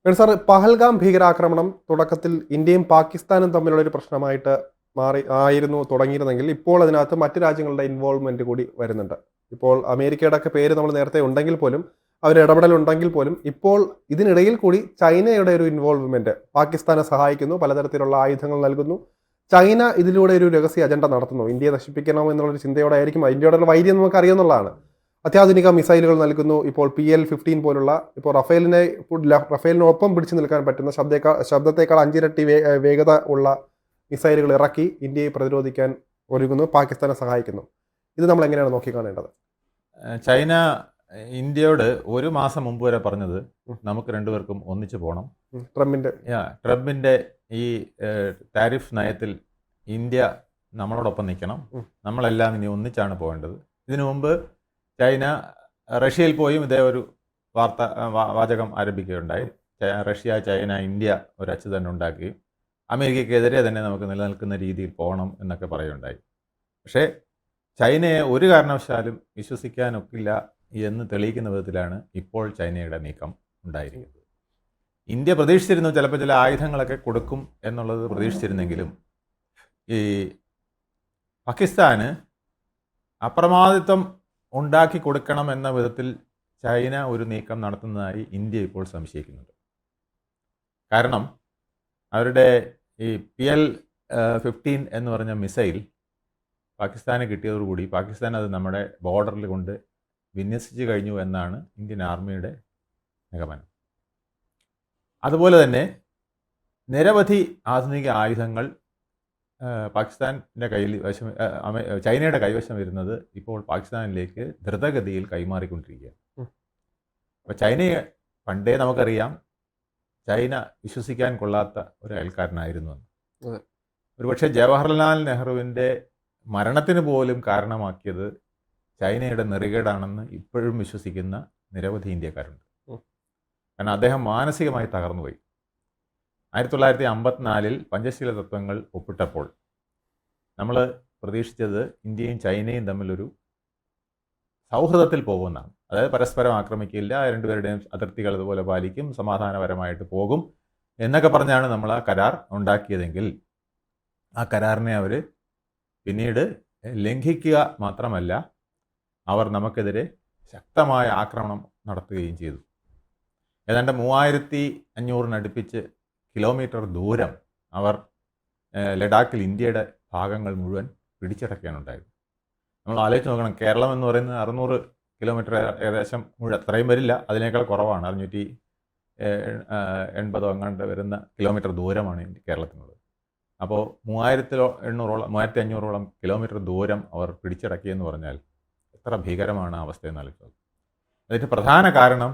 Sir, Pahalgam ഭീകരാക്രമണം തുടക്കത്തിൽ ഇന്ത്യയും പാകിസ്ഥാനും തമ്മിലുള്ള ഒരു പ്രശ്നമായിട്ട് തുടങ്ങിയിരുന്നെങ്കിൽ ഇപ്പോൾ അതിനകത്ത് മറ്റ് രാജ്യങ്ങളുടെ ഇൻവോൾവ്മെന്റ് കൂടി വരുന്നുണ്ട്. ഇപ്പോൾ അമേരിക്കയുടെ ഒക്കെ പേര് നമ്മൾ നേരത്തെ ഉണ്ടെങ്കിൽ പോലും, അവർ ഇടപെടലുണ്ടെങ്കിൽ പോലും, ഇപ്പോൾ ഇതിനിടയിൽ കൂടി ചൈനയുടെ ഒരു ഇൻവോൾവ്മെന്റ് പാകിസ്ഥാനെ സഹായിക്കുന്നു, പലതരത്തിലുള്ള ആയുധങ്ങൾ നൽകുന്നു. ചൈന ഇതിലൂടെ ഒരു രഹസ്യ അജണ്ട നടത്തുന്നു. ഇന്ത്യയെ നശിപ്പിക്കണം എന്നുള്ളൊരു ചിന്തയോടെ ആയിരിക്കും. ഇന്ത്യയുടെ വൈര്യം നമുക്ക് അറിയാവുന്നതാണ്. അത്യാധുനിക മിസൈലുകൾ നൽകുന്നു. ഇപ്പോൾ PL-15 പോലുള്ള, ഇപ്പോൾ റഫേലിനൊപ്പം പിടിച്ചു നിൽക്കാൻ പറ്റുന്ന ശബ്ദത്തേക്കാൾ 5 ഇരട്ടി വേഗത ഉള്ള മിസൈലുകൾ ഇറക്കി ഇന്ത്യയെ പ്രതിരോധിക്കാൻ ഒരുങ്ങുന്നു, പാകിസ്ഥാനെ സഹായിക്കുന്നു. ഇത് നമ്മൾ എങ്ങനെയാണ് നോക്കിക്കാണേണ്ടത്? ചൈന ഇന്ത്യയോട് ഒരു മാസം മുമ്പ് വരെ പറഞ്ഞത് നമുക്ക് രണ്ടുപേർക്കും ഒന്നിച്ചു പോകണം. ട്രംപിന്റെ ഈ താരിഫ് നയത്തിൽ ഇന്ത്യ നമ്മളോടൊപ്പം നിൽക്കണം, നമ്മളെല്ലാം ഇനി ഒന്നിച്ചാണ് പോകേണ്ടത്. ഇതിനു മുമ്പ് ചൈന റഷ്യയിൽ പോയും ഇതേ ഒരു വാചകം ആരംഭിക്കുകയുണ്ടായി. റഷ്യ, ചൈന, ഇന്ത്യ ഒരു അച്ചുതന്നെ ഉണ്ടാക്കുകയും അമേരിക്കയ്ക്കെതിരെ തന്നെ നമുക്ക് നിലനിൽക്കുന്ന രീതിയിൽ പോകണം എന്നൊക്കെ പറയുകയുണ്ടായി. പക്ഷേ ചൈനയെ ഒരു കാരണവശാലും വിശ്വസിക്കാനൊക്കില്ല എന്ന് തെളിയിക്കുന്ന വിധത്തിലാണ് ഇപ്പോൾ ചൈനയുടെ നീക്കം ഉണ്ടായിരിക്കുന്നത്. ഇന്ത്യ പ്രതീക്ഷിച്ചിരുന്നു ചിലപ്പോൾ ചില ആയുധങ്ങളൊക്കെ കൊടുക്കും എന്നുള്ളത് പ്രതീക്ഷിച്ചിരുന്നെങ്കിലും ഈ പാകിസ്ഥാന് അപ്രമാദിത്വം ഉണ്ടാക്കി കൊടുക്കണം എന്ന വിധത്തിൽ ചൈന ഒരു നീക്കം നടത്തുന്നതായി ഇന്ത്യ ഇപ്പോൾ സംശയിക്കുന്നുണ്ട്. കാരണം അവരുടെ ഈ PL-15 എന്ന് പറഞ്ഞ മിസൈൽ പാകിസ്ഥാന് കിട്ടിയതോടുകൂടി പാകിസ്ഥാൻ അത് നമ്മുടെ ബോർഡറിൽ കൊണ്ട് വിന്യസിച്ച് കഴിഞ്ഞു എന്നാണ് ഇന്ത്യൻ ആർമിയുടെ നിഗമനം. അതുപോലെ തന്നെ നിരവധി ആധുനിക ആയുധങ്ങൾ പാകിസ്ഥാൻ്റെ ചൈനയുടെ കൈവശം വരുന്നത് ഇപ്പോൾ പാകിസ്ഥാനിലേക്ക് ദ്രുതഗതിയിൽ കൈമാറിക്കൊണ്ടിരിക്കുകയാണ്. അപ്പോൾ ചൈനയെ പണ്ടേ നമുക്കറിയാം, ചൈന വിശ്വസിക്കാൻ കൊള്ളാത്ത ഒരു അയൽക്കാരനായിരുന്നു എന്ന്. ഒരുപക്ഷെ ജവഹർലാൽ നെഹ്റുവിൻ്റെ മരണത്തിന് പോലും കാരണമാക്കിയത് ചൈനയുടെ നെറികേടാണെന്ന് ഇപ്പോഴും വിശ്വസിക്കുന്ന നിരവധി ഇന്ത്യക്കാരുണ്ട്. കാരണം അദ്ദേഹം മാനസികമായി തകർന്നുപോയി. 1954 പഞ്ചശീല തത്വങ്ങൾ ഒപ്പിട്ടപ്പോൾ നമ്മൾ പ്രതീക്ഷിച്ചത് ഇന്ത്യയും ചൈനയും തമ്മിലൊരു സൗഹൃദത്തിൽ പോകുമെന്നാണ്. അതായത് പരസ്പരം ആക്രമിക്കില്ല, രണ്ടുപേരുടെയും അതിർത്തികൾ അതുപോലെ പാലിക്കും, സമാധാനപരമായിട്ട് പോകും എന്നൊക്കെ പറഞ്ഞാണ് നമ്മൾ ആ കരാർ ഉണ്ടാക്കിയതെങ്കിൽ ആ കരാറിനെ അവർ പിന്നീട് ലംഘിക്കുക മാത്രമല്ല, അവർ നമുക്കെതിരെ ശക്തമായ ആക്രമണം നടത്തുകയും ചെയ്തു. ഏതാണ്ട് 3500 കിലോമീറ്റർ ദൂരം അവർ ലഡാക്കിൽ ഇന്ത്യയുടെ ഭാഗങ്ങൾ മുഴുവൻ പിടിച്ചടക്കാനുണ്ടായിരുന്നു. നമ്മൾ ആലോചിച്ച് നോക്കണം, കേരളം എന്ന് പറയുന്നത് 600 കിലോമീറ്റർ ഏകദേശം മുഴുവൻ, അത്രയും വരില്ല, അതിനേക്കാൾ കുറവാണ്, 680 അങ്ങാണ്ട് വരുന്ന കിലോമീറ്റർ ദൂരമാണ് കേരളത്തിനുള്ളത്. അപ്പോൾ 3500 കിലോമീറ്റർ ദൂരം അവർ പിടിച്ചടക്കിയെന്ന് പറഞ്ഞാൽ എത്ര ഭീകരമാണ് ആ അവസ്ഥയെന്ന് ആലോചിച്ചത്. അതിൻ്റെ പ്രധാന കാരണം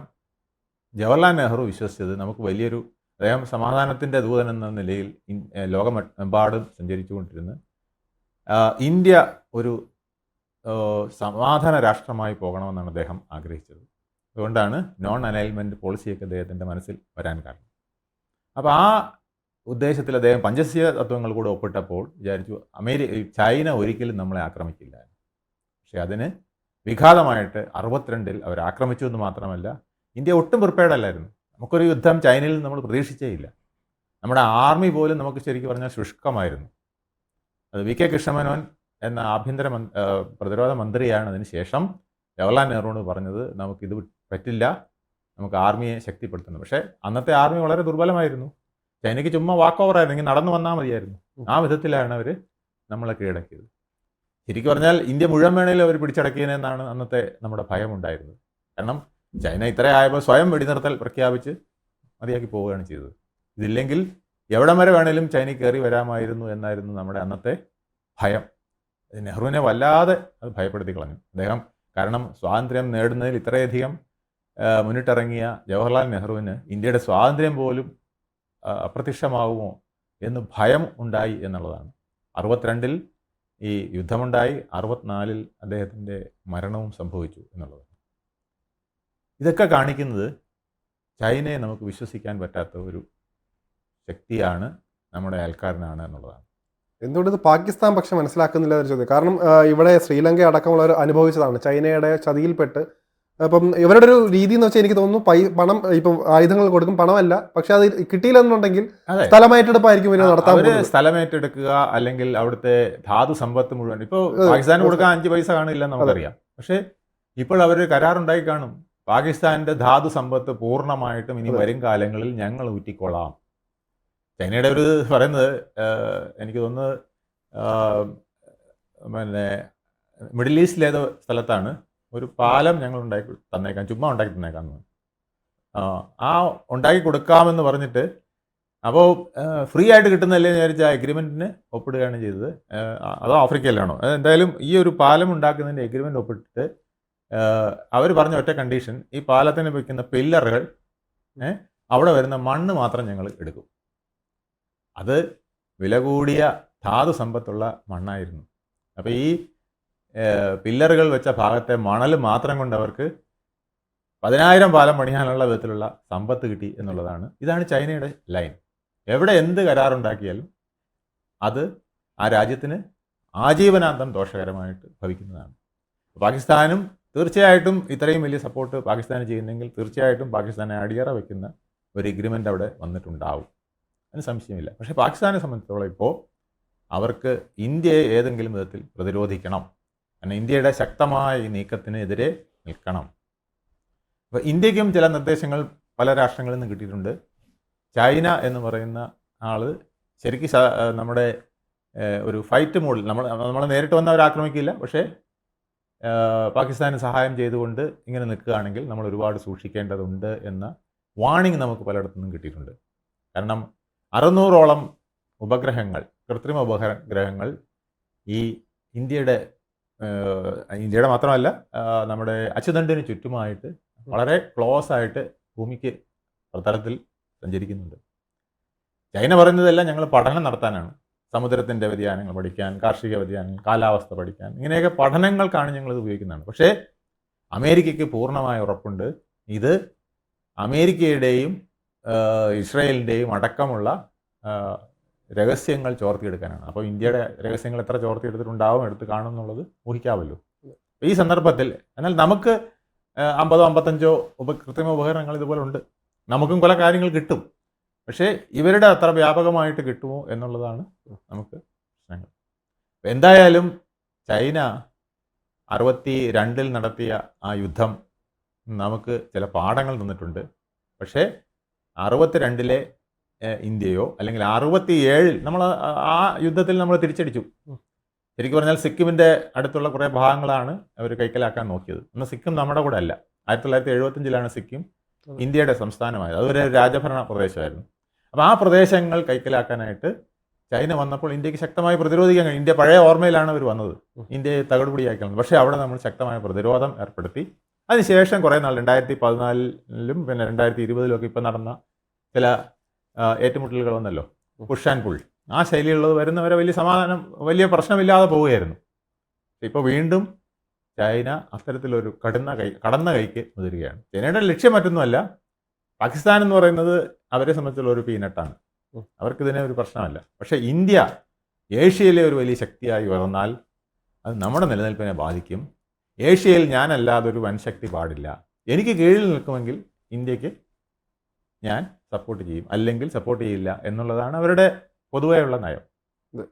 ജവഹർലാൽ നെഹ്റു വിശ്വസിച്ചത് നമുക്ക് വലിയൊരു, അദ്ദേഹം സമാധാനത്തിൻ്റെ ദൂതൻ എന്ന നിലയിൽ ലോകമെമ്പാടും സഞ്ചരിച്ചുകൊണ്ടിരുന്ന് ഇന്ത്യ ഒരു സമാധാന രാഷ്ട്രമായി പോകണമെന്നാണ് അദ്ദേഹം ആഗ്രഹിച്ചത്. അതുകൊണ്ടാണ് നോൺ അലൈൻമെൻറ്റ് പോളിസിയൊക്കെ അദ്ദേഹത്തിൻ്റെ മനസ്സിൽ വരാൻ കാരണം. അപ്പോൾ ആ ഉദ്ദേശത്തിൽ അദ്ദേഹം പഞ്ചശീല തത്വങ്ങൾ കൂടെ ഒപ്പിട്ടപ്പോൾ വിചാരിച്ചു ചൈന ഒരിക്കലും നമ്മളെ ആക്രമിക്കില്ല. പക്ഷേ അതിന് വിഘാതമായിട്ട് 62 അവർ ആക്രമിച്ചു എന്ന് മാത്രമല്ല, ഇന്ത്യ ഒട്ടും പ്രിപ്പയർഡല്ലായിരുന്നു. നമുക്കൊരു യുദ്ധം ചൈനയിൽ നിന്ന് നമ്മൾ പ്രതീക്ഷിച്ചേ ഇല്ല. നമ്മുടെ ആർമി പോലും നമുക്ക് ശരിക്കും പറഞ്ഞാൽ ശുഷ്കമായിരുന്നു. അത് VK കൃഷ്ണമേനോൻ എന്ന പ്രതിരോധ മന്ത്രിയാണ് അതിന് ശേഷം ജവഹർലാൽ നെഹ്റുവിനോട് പറഞ്ഞത് നമുക്കിത് പറ്റില്ല, നമുക്ക് ആർമിയെ ശക്തിപ്പെടുത്തുന്നു. പക്ഷേ അന്നത്തെ ആർമി വളരെ ദുർബലമായിരുന്നു. ചൈനയ്ക്ക് ചുമ്മാ വാക്ക് ഓവറായിരുന്നെങ്കിൽ നടന്നു വന്നാൽ മതിയായിരുന്നു. ആ വിധത്തിലാണ് അവർ നമ്മളെ കീഴടക്കിയത്. ശരിക്കും പറഞ്ഞാൽ ഇന്ത്യ മുഴുവൻ വേണേലും അവർ പിടിച്ചടക്കിയതെന്നാണ് അന്നത്തെ നമ്മുടെ ഭയം ഉണ്ടായിരുന്നത്. കാരണം ചൈന ഇത്രയായപ്പോൾ സ്വയം വെടിനിർത്തൽ പ്രഖ്യാപിച്ച് മതിയാക്കി പോവുകയാണ് ചെയ്തത്. ഇതില്ലെങ്കിൽ എവിടം വരെ വേണേലും ചൈന കയറി വരാമായിരുന്നു എന്നായിരുന്നു നമ്മുടെ അന്നത്തെ ഭയം. നെഹ്റുവിനെ വല്ലാതെ അത് ഭയപ്പെടുത്തി കളഞ്ഞു അദ്ദേഹം. കാരണം സ്വാതന്ത്ര്യം നേടുന്നതിൽ ഇത്രയധികം മുന്നിട്ടിറങ്ങിയ ജവഹർലാൽ നെഹ്റുവിന് ഇന്ത്യയുടെ സ്വാതന്ത്ര്യം പോലും അപ്രത്യക്ഷമാകുമോ എന്ന് ഭയം ഉണ്ടായി എന്നുള്ളതാണ്. 62 ഈ യുദ്ധമുണ്ടായി, 64 അദ്ദേഹത്തിൻ്റെ മരണവും സംഭവിച്ചു എന്നുള്ളതാണ്. ഇതൊക്കെ കാണിക്കുന്നത് ചൈനയെ നമുക്ക് വിശ്വസിക്കാൻ പറ്റാത്ത ഒരു ശക്തിയാണ്, നമ്മുടെ അയൽക്കാരനാണ് എന്നുള്ളതാണ്. എന്തുകൊണ്ട് ഇത് പാകിസ്ഥാൻ പക്ഷെ മനസ്സിലാക്കുന്നില്ല എന്നൊരു ചോദ്യം. കാരണം ഇവിടെ ശ്രീലങ്ക അടക്കമുള്ളവർ അനുഭവിച്ചതാണ്. ചൈനയുടെ ചതിയിൽപ്പെട്ട് അപ്പം ഇവരുടെ ഒരു രീതി എന്ന് വെച്ചാൽ എനിക്ക് തോന്നുന്നു പണം ഇപ്പം ആയുധങ്ങൾ കൊടുക്കും, പണമല്ല, പക്ഷെ അത് കിട്ടിയില്ലെന്നുണ്ടെങ്കിൽ അതെ, സ്ഥലമേറ്റെടുപ്പായിരിക്കും ഇവര് നടത്താൻ അവര് പോകുന്നത്. സ്ഥലമേറ്റെടുക്കുക, അല്ലെങ്കിൽ അവിടുത്തെ ധാതു സമ്പത്ത് മുഴുവൻ. ഇപ്പോൾ പാകിസ്ഥാന് കൊടുക്കാൻ 5 പൈസ കാണില്ലെന്ന് നമുക്കറിയാം. പക്ഷേ ഇപ്പോൾ അവർ കരാറുണ്ടായി കാണും. പാകിസ്ഥാന്റെ ധാതു സമ്പത്ത് പൂർണ്ണമായിട്ടും ഇനി വരും കാലങ്ങളിൽ ഞങ്ങൾ ഊറ്റിക്കൊള്ളാം. ചൈനയുടെ ഒരു പറയുന്നത്, എനിക്ക് തോന്നുന്നത് പിന്നെ മിഡിൽ ഈസ്റ്റിലേതോ സ്ഥലത്താണ് ഒരു പാലം ഞങ്ങൾ ഉണ്ടാക്കി തന്നേക്കാം, ചുമ്മാ ഉണ്ടാക്കി തന്നേക്കാം എന്ന്. ആ ഉണ്ടാക്കി കൊടുക്കാമെന്ന് പറഞ്ഞിട്ട്, അപ്പോൾ ഫ്രീ ആയിട്ട് കിട്ടുന്നതല്ലേ എന്ന് വിചാരിച്ച എഗ്രിമെൻറ്റിന് ഒപ്പിടുകയാണ് ചെയ്തത്. അതോ ആഫ്രിക്കയിലാണോ, എന്തായാലും ഈ ഒരു പാലം ഉണ്ടാക്കുന്നതിൻ്റെ എഗ്രിമെൻറ്റ് ഒപ്പിട്ടിട്ട് അവർ പറഞ്ഞ ഒറ്റ കണ്ടീഷൻ, ഈ പാലത്തിന് വയ്ക്കുന്ന പില്ലറുകൾ, അവിടെ വരുന്ന മണ്ണ് മാത്രം ഞങ്ങൾ എടുക്കും. അത് വില കൂടിയ ധാതു സമ്പത്തുള്ള മണ്ണായിരുന്നു. അപ്പോൾ ഈ പില്ലറുകൾ വെച്ച ഭാഗത്തെ മണൽ മാത്രം കൊണ്ട് അവർക്ക് 10,000 പാലം പണിയാനുള്ള വിധത്തിലുള്ള സമ്പത്ത് കിട്ടി എന്നുള്ളതാണ്. ഇതാണ് ചൈനയുടെ ലൈൻ. എവിടെ എന്ത് കരാറുണ്ടാക്കിയാലും അത് ആ രാജ്യത്തിന് ആജീവനാന്തം ദോഷകരമായിട്ട് ഭവിക്കുന്നതാണ്. പാകിസ്ഥാനും തീർച്ചയായിട്ടും ഇത്രയും വലിയ സപ്പോർട്ട് പാകിസ്ഥാന് ചെയ്യുന്നെങ്കിൽ തീർച്ചയായിട്ടും പാകിസ്ഥാനെ അടിയറ വയ്ക്കുന്ന ഒരു എഗ്രിമെൻ്റ് അവിടെ വന്നിട്ടുണ്ടാവും, അതിന് സംശയമില്ല. പക്ഷേ പാകിസ്ഥാനെ സംബന്ധിച്ചിടത്തോളം ഇപ്പോൾ അവർക്ക് ഇന്ത്യയെ ഏതെങ്കിലും വിധത്തിൽ പ്രതിരോധിക്കണം, കാരണം ഇന്ത്യയുടെ ശക്തമായ ഈ നീക്കത്തിനെതിരെ നിൽക്കണം. അപ്പോൾ ഇന്ത്യക്കും ചില നിർദ്ദേശങ്ങൾ പല രാഷ്ട്രങ്ങളിൽ നിന്ന് കിട്ടിയിട്ടുണ്ട്. ചൈന എന്ന് പറയുന്ന ആൾ ശരിക്കും നമ്മുടെ ഒരു ഫൈറ്റ് മോഡിൽ, നമ്മളെ നേരിട്ട് വന്ന് അവർ ആക്രമിക്കില്ല, പക്ഷേ പാകിസ്ഥാന് സഹായം ചെയ്തുകൊണ്ട് ഇങ്ങനെ നിൽക്കുകയാണെങ്കിൽ നമ്മൾ ഒരുപാട് സൂക്ഷിക്കേണ്ടതുണ്ട് എന്ന വാണിംഗ് നമുക്ക് പലയിടത്തു നിന്നും കിട്ടിയിട്ടുണ്ട്. കാരണം 600ഓളം ഉപഗ്രഹങ്ങൾ, കൃത്രിമ ഉപഗ്രഹങ്ങൾ ഈ ഇന്ത്യയുടെ മാത്രമല്ല, നമ്മുടെ അച്ചുതണ്ടിന് ചുറ്റുമായിട്ട് വളരെ ക്ലോസ് ആയിട്ട് ഭൂമിക്ക് പ്രതലത്തിൽ സഞ്ചരിക്കുന്നുണ്ട്. ചൈന പറയുന്നതെല്ലാം ഞങ്ങൾ പഠനം നടത്താനാണ്, സമുദ്രത്തിൻ്റെ വ്യതിയാനങ്ങൾ പഠിക്കാൻ, കാർഷിക വ്യതിയാനങ്ങൾ, കാലാവസ്ഥ പഠിക്കാൻ, ഇങ്ങനെയൊക്കെ പഠനങ്ങൾക്കാണ് ഞങ്ങളിത് ഉപയോഗിക്കുന്നതാണ്. പക്ഷേ അമേരിക്കയ്ക്ക് പൂർണ്ണമായ ഉറപ്പുണ്ട്, ഇത് അമേരിക്കയുടെയും ഇസ്രായേലിൻ്റെയും അടക്കമുള്ള രഹസ്യങ്ങൾ ചോർത്തിയെടുക്കാനാണ്. അപ്പോൾ ഇന്ത്യയുടെ രഹസ്യങ്ങൾ എത്ര ചോർത്തിയെടുത്തിട്ടുണ്ടാവും, എടുത്ത് കാണും എന്നുള്ളത് ഊഹിക്കാമല്ലോ. ഈ സന്ദർഭത്തിൽ എന്നാൽ നമുക്ക് 50-55 കൃത്രിമ ഉപകരണങ്ങൾ ഇതുപോലെ ഉണ്ട്, നമുക്കും പല കാര്യങ്ങൾ കിട്ടും. പക്ഷേ ഇവരുടെ അത്ര വ്യാപകമായിട്ട് കിട്ടുമോ എന്നുള്ളതാണ് നമുക്ക് പ്രശ്നങ്ങൾ. എന്തായാലും ചൈന 62 നടത്തിയ ആ യുദ്ധം നമുക്ക് ചില പാഠങ്ങൾ തന്നിട്ടുണ്ട്. പക്ഷേ 62 ഇന്ത്യയോ അല്ലെങ്കിൽ 67 നമ്മൾ ആ യുദ്ധത്തിൽ നമ്മൾ തിരിച്ചടിച്ചു. ശരിക്കും പറഞ്ഞാൽ സിക്കിമിൻ്റെ അടുത്തുള്ള കുറേ ഭാഗങ്ങളാണ് അവർ കൈക്കലാക്കാൻ നോക്കിയത്. എന്നാൽ സിക്കിം നമ്മുടെ കൂടെ അല്ല. 1975 സിക്കിം ഇന്ത്യയുടെ സംസ്ഥാനമായത്. അതൊരു രാജഭരണ പ്രദേശമായിരുന്നു. അപ്പോൾ ആ പ്രദേശങ്ങൾ കൈക്കലാക്കാനായിട്ട് ചൈന വന്നപ്പോൾ ഇന്ത്യക്ക് ശക്തമായി പ്രതിരോധിക്കാൻ കഴിയും. ഇന്ത്യ പഴയ ഓർമ്മയിലാണ് അവർ വന്നത്, ഇന്ത്യയെ തകടുപിടിയാക്കുന്നത്. പക്ഷേ അവിടെ നമ്മൾ ശക്തമായ പ്രതിരോധം ഏർപ്പെടുത്തി. അതിനുശേഷം കുറേ നാൾ 2014 പിന്നെ 2020 ഇപ്പം നടന്ന ചില ഏറ്റുമുട്ടലുകൾ വന്നല്ലോ, പുഷ് ആൻഡ് പുൾ, ആ ശൈലിയുള്ളത് വരുന്നവരെ വലിയ പ്രശ്നമില്ലാതെ പോവുകയായിരുന്നു. ഇപ്പോൾ വീണ്ടും ചൈന അത്തരത്തിലൊരു കടന്ന കൈക്ക് മുതിരുകയാണ്. ചൈനയുടെ ലക്ഷ്യം മറ്റൊന്നുമല്ല, പാകിസ്ഥാൻ എന്ന് പറയുന്നത് അവരെ സംബന്ധിച്ചുള്ള ഒരു പീനട്ടാണ്, അവർക്കിതിനെ ഒരു പ്രശ്നമല്ല. പക്ഷേ ഇന്ത്യ ഏഷ്യയിലെ ഒരു വലിയ ശക്തിയായി ഉയർന്നാൽ അത് നമ്മുടെ നിലനിൽപ്പിനെ ബാധിക്കും. ഏഷ്യയിൽ ഞാനല്ലാതെ ഒരു വൻശക്തി പാടില്ല, എനിക്ക് കീഴിൽ നിൽക്കുമെങ്കിൽ ഇന്ത്യക്ക് ഞാൻ സപ്പോർട്ട് ചെയ്യും, അല്ലെങ്കിൽ സപ്പോർട്ട് ചെയ്യില്ല എന്നുള്ളതാണ് അവരുടെ പൊതുവെയുള്ള നയം.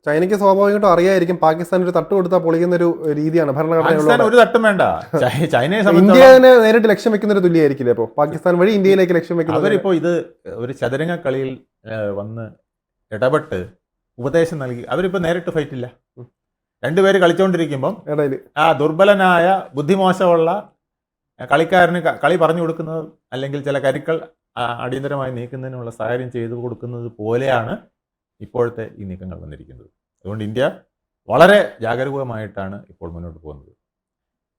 ചൈനയ്ക്ക് സ്വാഭാവികമായിട്ടും അറിയായിരിക്കും പാകിസ്ഥാൻ ഒരു തട്ട് കൊടുത്താൽ പൊളിക്കുന്ന ഒരു രീതിയാണ് ഭരണഘടന. ഒരു തട്ടും വേണ്ട, ചൈനയെ ഇന്ത്യനെ നേരിട്ട് ലക്ഷ്യം വെക്കുന്ന ഒരു തുല്യമായിരിക്കില്ലേ അപ്പോൾ പാകിസ്ഥാൻ വഴി ഇന്ത്യയിലേക്ക് ലക്ഷ്യം വെക്കുന്നത്? അവരിപ്പോൾ ഇത് ഒരു ചതുരംഗ കളിയിൽ വന്ന് ഇടപെട്ട് ഉപദേശം നൽകി. അവരിപ്പോൾ നേരിട്ട് ഫൈറ്റ് ഇല്ല, രണ്ടുപേര് കളിച്ചുകൊണ്ടിരിക്കുമ്പം ആ ദുർബലനായ ബുദ്ധിമോശമുള്ള കളിക്കാരന് കളി പറഞ്ഞു കൊടുക്കുന്നത്, അല്ലെങ്കിൽ ചില കരുക്കൾ അടിയന്തരമായി നീക്കുന്നതിനുള്ള സാഹചര്യം ചെയ്തു കൊടുക്കുന്നത് പോലെയാണ് ഇപ്പോഴത്തെ ഈ നീക്കങ്ങൾ വന്നിരിക്കുന്നത്. അതുകൊണ്ട് ഇന്ത്യ വളരെ ജാഗരൂകമായിട്ടാണ് ഇപ്പോൾ മുന്നോട്ട് പോകുന്നത്.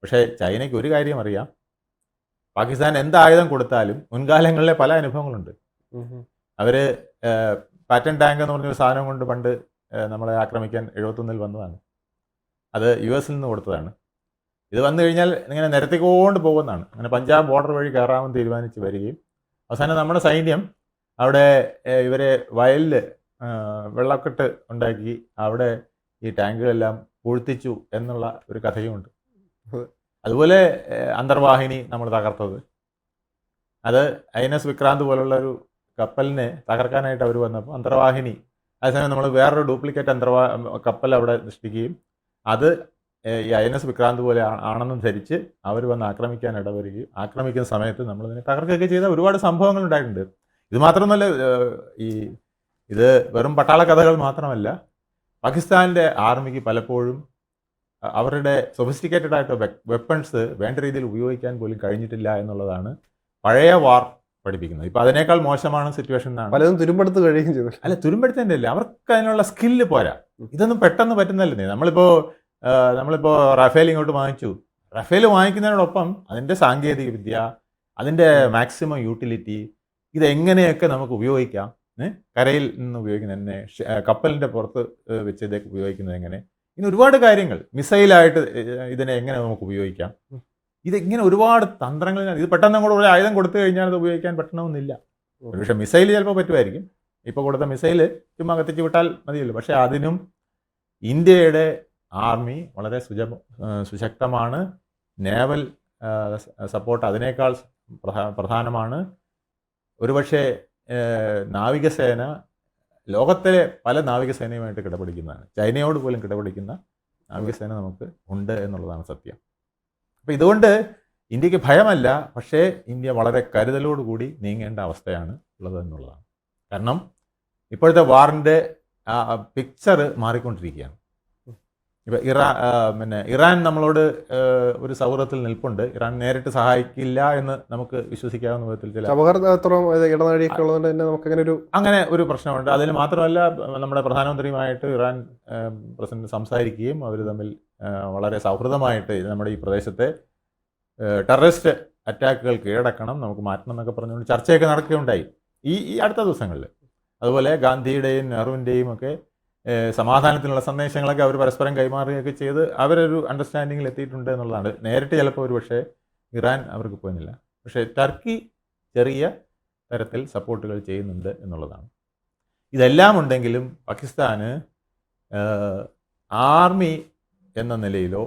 പക്ഷേ ചൈനയ്ക്ക് ഒരു കാര്യം അറിയാം, പാകിസ്ഥാൻ എന്ത് ആയുധം കൊടുത്താലും മുൻകാലങ്ങളിലെ പല അനുഭവങ്ങളുണ്ട്. അവർ പാറ്റൻ ടാങ്ക് എന്ന് പറഞ്ഞൊരു സാധനം കൊണ്ട് പണ്ട് നമ്മളെ ആക്രമിക്കാൻ 71 വന്നതാണ്. അത് US നിന്ന് കൊടുത്തതാണ്. ഇത് വന്നു കഴിഞ്ഞാൽ ഇങ്ങനെ നിരത്തിക്കൊണ്ട് പോകുന്നതാണ്. അങ്ങനെ പഞ്ചാബ് ബോർഡർ വഴി കയറാമെന്ന് തീരുമാനിച്ച് വരികയും അവസാനം നമ്മുടെ സൈന്യം അവിടെ ഇവരെ വയലിൽ വെള്ളക്കെട്ട് ഉണ്ടാക്കി അവിടെ ഈ ടാങ്കുകളെല്ലാം പൂഴ്ത്തിച്ചു എന്നുള്ള ഒരു കഥയുമുണ്ട്. അതുപോലെ അന്തർവാഹിനി നമ്മൾ തകർത്തത്, അത് INS വിക്രാന്ത് പോലുള്ള ഒരു കപ്പലിനെ തകർക്കാനായിട്ട് അവർ വന്നപ്പോൾ അന്തർവാഹിനി, അതേസമയം നമ്മൾ വേറൊരു ഡ്യൂപ്ലിക്കേറ്റ് കപ്പൽ അവിടെ സൃഷ്ടിക്കുകയും അത് ഈ INS വിക്രാന്ത് പോലെ ആണെന്ന് ധരിച്ച് അവർ വന്ന് ആക്രമിക്കാൻ ഇടവരികയും ആക്രമിക്കുന്ന സമയത്ത് നമ്മളതിനെ തകർക്കുകയൊക്കെ ചെയ്ത ഒരുപാട് സംഭവങ്ങൾ ഉണ്ടായിട്ടുണ്ട്. ഇത് മാത്രമല്ല, ഇത് വെറും പട്ടാള കഥകൾ മാത്രമല്ല, പാകിസ്ഥാൻ്റെ ആർമിക്ക് പലപ്പോഴും അവരുടെ സൊഫിസ്റ്റിക്കേറ്റഡ് ആയിട്ട് വെപ്പൺസ് വേണ്ട രീതിയിൽ ഉപയോഗിക്കാൻ പോലും കഴിഞ്ഞിട്ടില്ല എന്നുള്ളതാണ് പഴയ വാർ പഠിപ്പിക്കുന്നത്. ഇപ്പോൾ അതിനേക്കാൾ മോശമാണ് സിറ്റുവേഷൻ എന്നാണ്. പലതും തുരുമ്പെടുത്ത് കഴിയുകയും ചെയ്തു. അല്ല, തുരുമ്പെടുത്തതിൻ്റെ അല്ല, അവർക്ക് അതിനുള്ള സ്കില്ല് പോരാ. ഇതൊന്നും പെട്ടെന്ന് പറ്റുന്നല്ലേ. നമ്മളിപ്പോൾ റഫേൽ ഇങ്ങോട്ട് വാങ്ങിച്ചു. റഫേൽ വാങ്ങിക്കുന്നതിനോടൊപ്പം അതിൻ്റെ സാങ്കേതിക വിദ്യ, അതിൻ്റെ മാക്സിമം യൂട്ടിലിറ്റി, ഇതെങ്ങനെയൊക്കെ നമുക്ക് ഉപയോഗിക്കാം, കരയിൽ നിന്ന് ഉപയോഗിക്കുന്നത് എങ്ങനെ, കപ്പലിൻ്റെ പുറത്ത് വെച്ച് ഇതൊക്കെ ഉപയോഗിക്കുന്നത് എങ്ങനെ, ഇങ്ങനെ ഒരുപാട് കാര്യങ്ങൾ, മിസൈലായിട്ട് ഇതിനെ എങ്ങനെ നമുക്ക് ഉപയോഗിക്കാം, ഇതിങ്ങനെ ഒരുപാട് തന്ത്രങ്ങൾ. ഇത് പെട്ടെന്ന് അങ്ങോട്ട് ഒരു ആയുധം കൊടുത്തു കഴിഞ്ഞാൽ അത് ഉപയോഗിക്കാൻ പറ്റണമെന്നില്ല. പക്ഷേ മിസൈൽ ചിലപ്പോൾ പറ്റുമായിരിക്കും. ഇപ്പോൾ കൊടുത്ത മിസൈൽ ചുമ്മാ കത്തിച്ച് വിട്ടാൽ മതിയല്ലോ. പക്ഷേ അതിനും ഇന്ത്യയുടെ ആർമി വളരെ സുശക്തമാണ്. നേവൽ സപ്പോർട്ട് അതിനേക്കാൾ പ്രധാനമാണ്. ഒരുപക്ഷെ നാവികസേന ലോകത്തിലെ പല നാവികസേനയുമായിട്ട് കിടപിടിക്കുന്നതാണ്. ചൈനയോട് പോലും കിടപിടിക്കുന്ന നാവികസേന നമുക്ക് ഉണ്ട് എന്നുള്ളതാണ് സത്യം. അപ്പോൾ ഇതുകൊണ്ട് ഇന്ത്യക്ക് ഭയമല്ല, പക്ഷേ ഇന്ത്യ വളരെ കരുതലോടുകൂടി നീങ്ങേണ്ട അവസ്ഥയാണ് ഉള്ളത് എന്നുള്ളതാണ്. കാരണം ഇപ്പോഴത്തെ വാറിൻ്റെ പിക്ചർ മാറിക്കൊണ്ടിരിക്കുകയാണ്. ഇപ്പോൾ ഇറാൻ നമ്മളോട് ഒരു സൗഹൃദത്തിൽ നിൽപ്പുണ്ട്. ഇറാൻ നേരിട്ട് സഹായിക്കില്ല എന്ന് നമുക്ക് വിശ്വസിക്കാവുന്ന വിധത്തിൽ ചില അങ്ങനെ ഒരു പ്രശ്നമുണ്ട്. അതിന് മാത്രമല്ല, നമ്മുടെ പ്രധാനമന്ത്രിയുമായിട്ട് ഇറാൻ പ്രസിഡന്റ് സംസാരിക്കുകയും അവർ തമ്മിൽ വളരെ സൗഹൃദമായിട്ട് നമ്മുടെ ഈ പ്രദേശത്തെ ടെററിസ്റ്റ് അറ്റാക്കുകൾ കീഴടക്കണം, നമുക്ക് മാറ്റണം എന്നൊക്കെ പറഞ്ഞുകൊണ്ട് ചർച്ചയൊക്കെ നടക്കുകയുണ്ടായി ഈ അടുത്ത ദിവസങ്ങളിൽ. അതുപോലെ ഗാന്ധിയുടെയും നെഹ്റുവിൻ്റെയും ഒക്കെ സമാധാനത്തിനുള്ള സന്ദേശങ്ങളൊക്കെ അവർ പരസ്പരം കൈമാറുകയൊക്കെ ചെയ്ത് അവരൊരു അണ്ടർസ്റ്റാൻഡിങ്ങിൽ എത്തിയിട്ടുണ്ട് എന്നുള്ളതാണ്. നേരിട്ട് ചിലപ്പോൾ ഒരു പക്ഷേ ഇറാൻ അവർക്ക് പോയില്ല, പക്ഷേ ടർക്കി ചെറിയ തരത്തിൽ സപ്പോർട്ടുകൾ ചെയ്യുന്നുണ്ട് എന്നുള്ളതാണ്. ഇതെല്ലാം ഉണ്ടെങ്കിലും പാകിസ്ഥാന് ആർമി എന്ന നിലയിലോ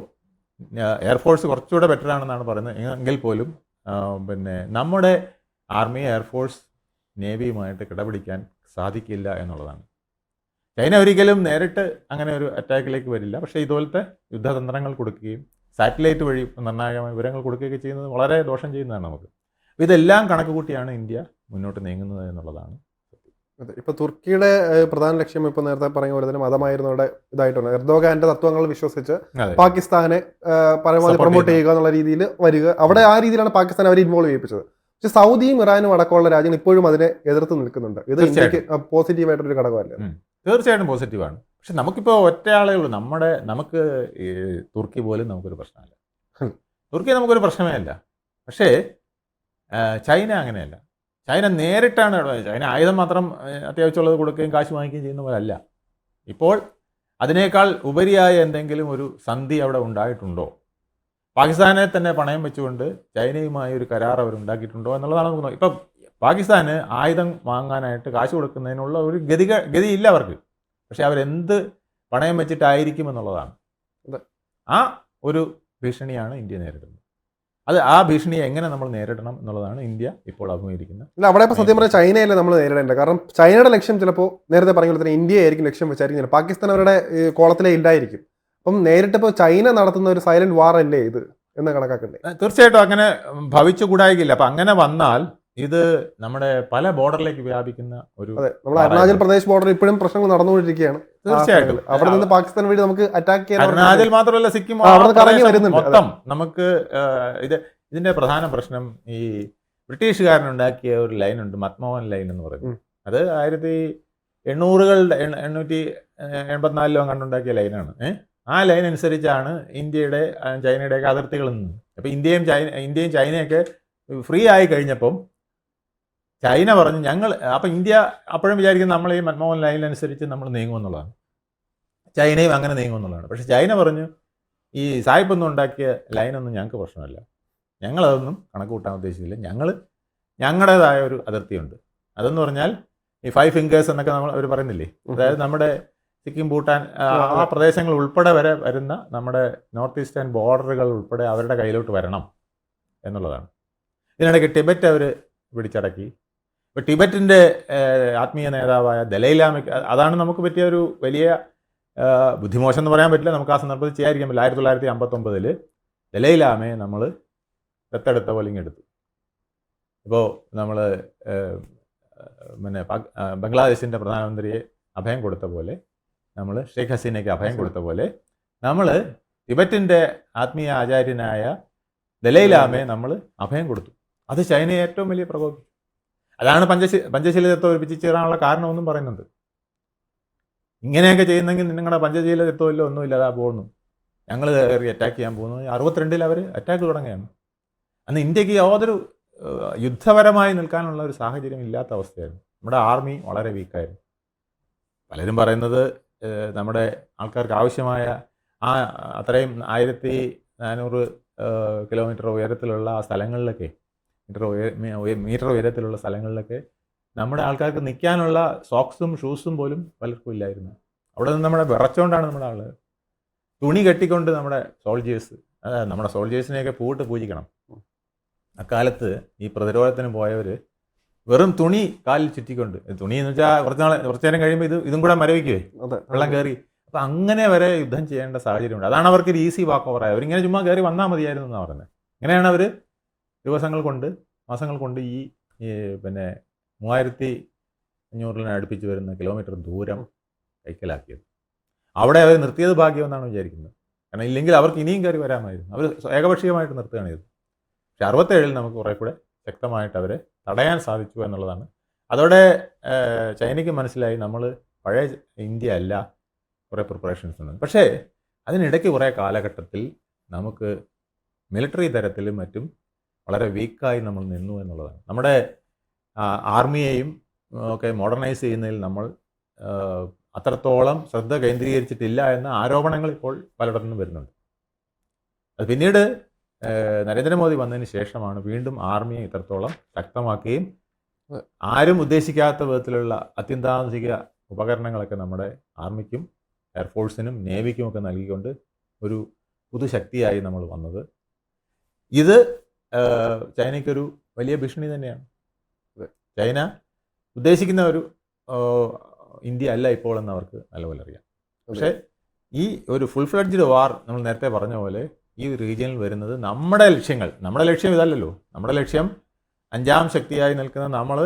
എയർഫോഴ്സ് കുറച്ചുകൂടെ ബെറ്റർ ആണെന്നാണ് പറയുന്നത് എങ്കിൽ പോലും നമ്മുടെ ആർമി, എയർഫോഴ്സ്, നേവിയുമായിട്ട് കിടപിടിക്കാൻ സാധിക്കില്ല എന്നുള്ളതാണ്. ചൈന ഒരിക്കലും നേരിട്ട് അങ്ങനെ ഒരു അറ്റാക്കിലേക്ക് വരില്ല. പക്ഷേ ഇതുപോലത്തെ യുദ്ധതന്ത്രങ്ങൾ കൊടുക്കുകയും സാറ്റലൈറ്റ് വഴി നിർണായകമായ വിവരങ്ങൾ കൊടുക്കുകയൊക്കെ ചെയ്യുന്നത് വളരെ ദോഷം ചെയ്യുന്നതാണ് നമുക്ക്. ഇതെല്ലാം കണക്ക് കൂട്ടിയാണ് ഇന്ത്യ മുന്നോട്ട് നീങ്ങുന്നത് എന്നുള്ളതാണ്. അതെ, ഇപ്പോൾ തുർക്കിയുടെ പ്രധാന ലക്ഷ്യം ഇപ്പോൾ നേരത്തെ പറഞ്ഞ പോലെ തന്നെ മതമായിരുന്നവിടെ ഇതായിട്ടുണ്ട്. എർദോഗാന്റെ തത്വങ്ങൾ വിശ്വസിച്ച് പാകിസ്ഥാനെ പരമാവധി പ്രൊമോട്ട് ചെയ്യുക എന്നുള്ള രീതിയിൽ വരിക. അവിടെ ആ രീതിയിലാണ് പാകിസ്ഥാൻ അവരെ ഇൻവോൾവ് ചെയ്യിപ്പിച്ചത്. പക്ഷെ സൗദിയും ഇറാനും അടക്കമുള്ള രാജ്യങ്ങൾ ഇപ്പോഴും അതിനെ എതിർത്ത് നിൽക്കുന്നുണ്ട്. ഇത് ഇന്ത്യക്ക് പോസിറ്റീവായിട്ടൊരു ഘടകമല്ലേ? തീർച്ചയായിട്ടും പോസിറ്റീവാണ്. പക്ഷെ നമുക്കിപ്പോൾ ഒറ്റയാളേ ഉള്ളൂ. നമുക്ക് ഈ തുർക്കി പോലും നമുക്കൊരു പ്രശ്നമല്ല. തുർക്കി നമുക്കൊരു പ്രശ്നമേ അല്ല. പക്ഷേ ചൈന അങ്ങനെയല്ല. ചൈന നേരിട്ടാണ്. ചൈന ആയുധം മാത്രം അത്യാവശ്യമുള്ളത് കൊടുക്കുകയും കാശ് വാങ്ങിക്കുകയും ചെയ്യുന്ന പോലെ അല്ല. ഇപ്പോൾ അതിനേക്കാൾ ഉപരിയായ എന്തെങ്കിലും ഒരു സന്ധി അവിടെ ഉണ്ടായിട്ടുണ്ടോ? പാകിസ്ഥാനെ തന്നെ പണയം വെച്ചുകൊണ്ട് ചൈനയുമായി ഒരു കരാർ അവർ ഉണ്ടാക്കിയിട്ടുണ്ടോ എന്നുള്ളതാണ് നോക്കുന്നത്. ഇപ്പം പാകിസ്ഥാന് ആയുധം വാങ്ങാനായിട്ട് കാശ് കൊടുക്കുന്നതിനുള്ള ഒരു ഗതിയില്ല അവർക്ക്. പക്ഷെ അവരെന്ത് പണയം വെച്ചിട്ടായിരിക്കും എന്നുള്ളതാണ്. ആ ഒരു ഭീഷണിയാണ് ഇന്ത്യ നേരിടുന്നത്. ആ ഭീഷണിയെ എങ്ങനെ നമ്മൾ നേരിടണം എന്നുള്ളതാണ് ഇന്ത്യ ഇപ്പോൾ അഭിമുഖീകരിക്കുന്നത്. അല്ല, അവിടെ ഇപ്പോൾ സത്യം പറഞ്ഞാൽ ചൈനയല്ലേ നമ്മൾ നേരിടേണ്ടത്. കാരണം ചൈനയുടെ ലക്ഷ്യം ചിലപ്പോൾ നേരത്തെ പറഞ്ഞ പോലെ തന്നെ ഇന്ത്യയായിരിക്കും ലക്ഷ്യം വെച്ചായിരിക്കും. പാകിസ്ഥാൻ അവരുടെ കോളത്തിലേ ഇല്ലായിരിക്കും. അപ്പം നേരിട്ടിപ്പോൾ ചൈന നടത്തുന്ന ഒരു സൈലന്റ് വാർ അല്ലേ ഇത് എന്ന് കണക്കാക്കണ്ടേ? തീർച്ചയായിട്ടും അങ്ങനെ ഭവിച്ചുകൂടായില്ല. അപ്പം അങ്ങനെ വന്നാൽ ഇത് നമ്മുടെ പല ബോർഡറിലേക്ക് വ്യാപിക്കുന്ന ഒരു, നമ്മൾ അരുണാചൽ പ്രദേശ് ബോർഡർ ഇപ്പോഴും പ്രശ്നങ്ങൾ നടന്നുകൊണ്ടിരിക്കുകയാണ്. തീർച്ചയായിട്ടും അവിടെ നിന്ന് പാകിസ്ഥാൻ വഴി നമുക്ക് അറ്റാക്ക് ചെയ്യാൻ, അരുണാചൽ മാത്രമല്ല സിക്കിം മൊത്തം നമുക്ക് ഇതിന്റെ പ്രധാന പ്രശ്നം ഈ ബ്രിട്ടീഷുകാരനുണ്ടാക്കിയ ഒരു ലൈനുണ്ട്, മത്മോഹൻ ലൈൻ എന്ന് പറയുന്നത്. അത് 1884 കണ്ടുണ്ടാക്കിയ ലൈനാണ്. ആ ലൈൻ അനുസരിച്ചാണ് ഇന്ത്യയുടെ ചൈനയുടെയൊക്കെ അതിർത്തികളിൽ നിന്ന്. അപ്പോൾ ഇന്ത്യയും ചൈനയൊക്കെ ഫ്രീ ആയി കഴിഞ്ഞപ്പം ചൈന പറഞ്ഞു അപ്പം ഇന്ത്യ അപ്പോഴും വിചാരിക്കുന്നത് നമ്മൾ ഈ മൻമോഹൻ ലൈനിനനുസരിച്ച് നമ്മൾ നീങ്ങുമെന്നുള്ളതാണ്, ചൈനയും അങ്ങനെ നീങ്ങുമെന്നുള്ളതാണ്. പക്ഷേ ചൈന പറഞ്ഞു ഈ സായിപ്പൊന്നും ഉണ്ടാക്കിയ ലൈനൊന്നും ഞങ്ങൾക്ക് പ്രശ്നമല്ല, ഞങ്ങളതൊന്നും കണക്ക് കൂട്ടാൻ ഉദ്ദേശിച്ചില്ല, ഞങ്ങളുടേതായ ഒരു അതിർത്തിയുണ്ട്. അതെന്ന് പറഞ്ഞാൽ ഈ 5 ഫിംഗേഴ്സ് എന്നൊക്കെ അവർ പറയുന്നില്ലേ, അതായത് നമ്മുടെ സിക്കിം ഭൂട്ടാൻ ആ പ്രദേശങ്ങൾ ഉൾപ്പെടെ വരെ വരുന്ന നമ്മുടെ നോർത്ത് ഈസ്റ്റേൺ ബോർഡറുകൾ ഉൾപ്പെടെ അവരുടെ കയ്യിലോട്ട് വരണം എന്നുള്ളതാണ്. ഇതിനിടയ്ക്ക് ടിബറ്റ് അവർ പിടിച്ചടക്കി. ഇപ്പോൾ ടിബറ്റിൻ്റെ ആത്മീയ നേതാവായ ദലൈലാമയ്ക്ക് അതാണ് നമുക്ക് പറ്റിയ ഒരു വലിയ ബുദ്ധിമോശം എന്ന് പറയാൻ പറ്റില്ല, നമുക്ക് ആ സന്ദർഭത്തിൽ ചെയ്യാതിരിക്കാൻ പറ്റില്ല. 1959 ദലൈലാമയെ നമ്മൾ ദത്തെടുത്ത പോലെ ഇങ്ങെടുത്തു. ഇപ്പോൾ നമ്മൾ പിന്നെ ബംഗ്ലാദേശിൻ്റെ പ്രധാനമന്ത്രിയെ അഭയം കൊടുത്ത പോലെ, നമ്മൾ ഷെയ്ഖ് ഹസീനയ്ക്ക് അഭയം കൊടുത്ത പോലെ, നമ്മൾ ടിബറ്റിൻ്റെ ആത്മീയ ആചാര്യനായ ദലൈലാമയെ നമ്മൾ അഭയം കൊടുത്തു. അത് ചൈനയെ ഏറ്റവും വലിയ പ്രകോപിച്ചു. അതാണ് പഞ്ചശീല തത്വം ഒരുമിച്ച് ചേരാനുള്ള കാരണമെന്നും പറയുന്നുണ്ട്. ഇങ്ങനെയൊക്കെ ചെയ്യുന്നെങ്കിൽ നിങ്ങളുടെ പഞ്ചശീല തത്വമില്ല, ഒന്നുമില്ല, അതാ പോകുന്നു, ഞങ്ങൾ കയറി അറ്റാക്ക് ചെയ്യാൻ പോകുന്നു. 62 അവർ അറ്റാക്ക് തുടങ്ങുകയാണ്. അന്ന് ഇന്ത്യക്ക് യാതൊരു യുദ്ധപരമായി നിൽക്കാനുള്ള ഒരു സാഹചര്യം ഇല്ലാത്ത അവസ്ഥയായിരുന്നു. നമ്മുടെ ആർമി വളരെ വീക്കായിരുന്നു. പലരും പറയുന്നത് നമ്മുടെ ആൾക്കാർക്ക് ആവശ്യമായ ആ അത്രയും 1400 കിലോമീറ്റർ ഉയരത്തിലുള്ള ആ സ്ഥലങ്ങളിലൊക്കെ, മീറ്റർ ഉയരത്തിലുള്ള സ്ഥലങ്ങളിലൊക്കെ നമ്മുടെ ആൾക്കാർക്ക് നിൽക്കാനുള്ള സോക്സും ഷൂസും പോലും പലർക്കും ഇല്ലായിരുന്നു. അവിടെ നിന്ന് നമ്മുടെ വിറച്ചുകൊണ്ടാണ് നമ്മുടെ ആൾ തുണി കെട്ടിക്കൊണ്ട് നമ്മുടെ സോൾജേഴ്സിനെയൊക്കെ പൂട്ട് പൂജിക്കണം. അക്കാലത്ത് ഈ പ്രതിരോധത്തിന് പോയവർ വെറും തുണി കാലിൽ ചുറ്റിക്കൊണ്ട്, തുണി എന്ന് വെച്ചാൽ കുറച്ച് നേരം കഴിയുമ്പോൾ ഇതും കൂടെ മരവിക്കുവേ, വെള്ളം കയറി. അപ്പം അങ്ങനെ വരെ യുദ്ധം ചെയ്യേണ്ട സാഹചര്യമുണ്ട്. അതാണ് അവർക്ക് ഒരു ഈസി വാക്ക് ഓവറായത്. അവരിങ്ങനെ ചുമ്മാ കയറി വന്നാൽ മതിയായിരുന്നു എന്നാണ് പറയുന്നത്. ഇങ്ങനെയാണ് അവർ ദിവസങ്ങൾ കൊണ്ട് മാസങ്ങൾ കൊണ്ട് ഈ പിന്നെ 3500 അടുപ്പിച്ച് വരുന്ന കിലോമീറ്റർ ദൂരം കൈക്കലാക്കിയത്. അവിടെ അവർ നിർത്തിയത് ഭാഗ്യമെന്നാണ് വിചാരിക്കുന്നത്. കാരണം ഇല്ലെങ്കിൽ അവർക്ക് ഇനിയും കയറി വരാമായിരുന്നു. അവർ ഏകപക്ഷീയമായിട്ട് നിർത്തുകയാണ് ചെയ്തത്. പക്ഷെ 67 നമുക്ക് കുറേ കൂടെ ശക്തമായിട്ട് അവരെ തടയാൻ സാധിച്ചു എന്നുള്ളതാണ്. അതോടെ ചൈനയ്ക്ക് മനസ്സിലായി നമ്മൾ പഴയ ഇന്ത്യ അല്ല, കുറേ പ്രിപ്പറേഷൻസ് ഉണ്ട്. പക്ഷേ അതിനിടയ്ക്ക് കുറേ കാലഘട്ടത്തിൽ നമുക്ക് മിലിറ്ററി തരത്തിലും മറ്റും വളരെ വീക്കായി നമ്മൾ നിന്നു എന്നുള്ളതാണ്. നമ്മുടെ ആർമിയെയും ഒക്കെ മോഡേണൈസ് ചെയ്യുന്നതിൽ നമ്മൾ അത്രത്തോളം ശ്രദ്ധ കേന്ദ്രീകരിച്ചിട്ടില്ല എന്ന ആരോപണങ്ങൾ ഇപ്പോൾ പലയിടത്തുനിന്നും വരുന്നുണ്ട്. അത് പിന്നീട് നരേന്ദ്രമോദി വന്നതിന് ശേഷമാണ് വീണ്ടും ആർമിയെ ഇത്രത്തോളം ശക്തമാക്കുകയും ആരും ഉദ്ദേശിക്കാത്ത വിധത്തിലുള്ള അത്യന്താധുനിക ഉപകരണങ്ങളൊക്കെ നമ്മുടെ ആർമിക്കും എയർഫോഴ്സിനും നേവിക്കും ഒക്കെ നൽകിക്കൊണ്ട് ഒരു പുതുശക്തിയായി നമ്മൾ വന്നത്. ഇത് ചൈനയ്ക്കൊരു വലിയ ഭീഷണി തന്നെയാണ്. ചൈന ഉദ്ദേശിക്കുന്ന ഒരു ഇന്ത്യ അല്ല ഇപ്പോൾ എന്ന് അവർക്ക് നല്ലപോലെ അറിയാം. പക്ഷേ ഈ ഒരു ഫുൾ ഫ്ലഡ്ജ്ഡ് വാർ നമ്മൾ നേരത്തെ പറഞ്ഞ പോലെ ഈ റീജിയനിൽ വരുന്നത് നമ്മുടെ ലക്ഷ്യം ഇതല്ലല്ലോ. നമ്മുടെ ലക്ഷ്യം 5ാം ശക്തിയായി നിൽക്കുന്ന നമ്മൾ